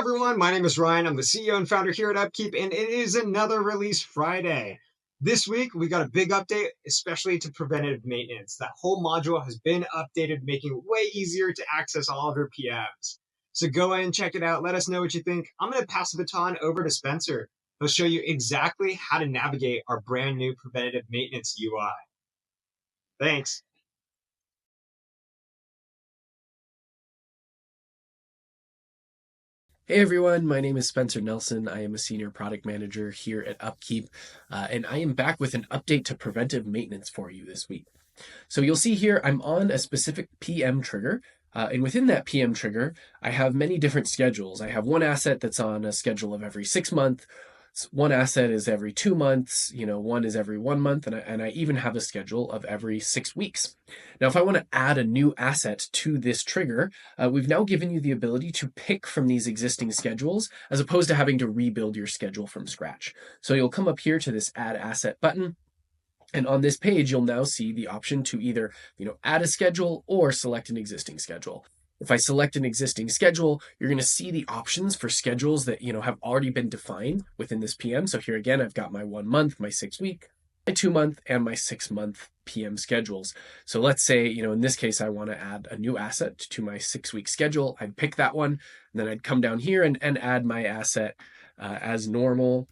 everyone, my name is Ryan. I'm the CEO and founder here at UpKeep, and it is another Release Friday. This week, we got a big update, especially to preventative maintenance. That whole module has been updated, making it way easier to access all of your PMs. So go ahead and check it out. Let us know what you think. I'm going to pass the baton over to Spencer. He'll show you exactly how to navigate our brand new preventative maintenance UI. Thanks. Hey everyone, my name is Spencer Nelson. I am a senior product manager here at UpKeep, and I am back with an update to preventive maintenance for you this week. So you'll see here I'm on a specific PM trigger, and within that PM trigger, I have many different schedules. I have one asset that's on a schedule of every 6 months. One asset is every 2 months, one is every 1 month, and I even have a schedule of every 6 weeks. Now, if I want to add a new asset to this trigger, we've now given you the ability to pick from these existing schedules as opposed to having to rebuild your schedule from scratch. So you'll come up here to this Add Asset button. And on this page, you'll now see the option to either, add a schedule or select an existing schedule. If I select an existing schedule, you're going to see the options for schedules that, have already been defined within this PM. So here again, I've got my 1 month, my 6 week, my 2 month, and my 6 month PM schedules. So let's say, in this case, I want to add a new asset to my 6 week schedule. I'd pick that one, and then I'd come down here and add my asset as normal.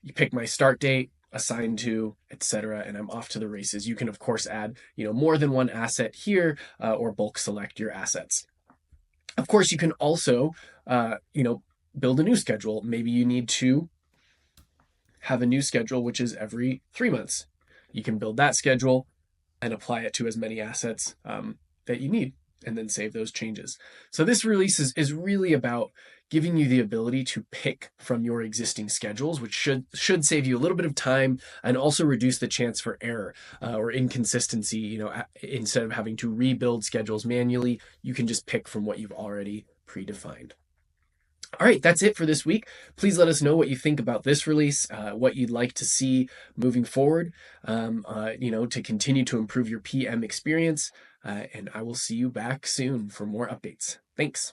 You pick my start date, assign to, etc., and I'm off to the races. You can, of course, add, more than one asset here or bulk select your assets. Of course, you can also, build a new schedule. Maybe you need to have a new schedule, which is every 3 months. You can build that schedule and apply it to as many assets that you need, and then save those changes. So this release is really about giving you the ability to pick from your existing schedules, which should save you a little bit of time and also reduce the chance for error or inconsistency. Instead of having to rebuild schedules manually, you can just pick from what you've already predefined. All right, that's it for this week. Please let us know what you think about this release, what you'd like to see moving forward, to continue to improve your PM experience. And I will see you back soon for more updates. Thanks.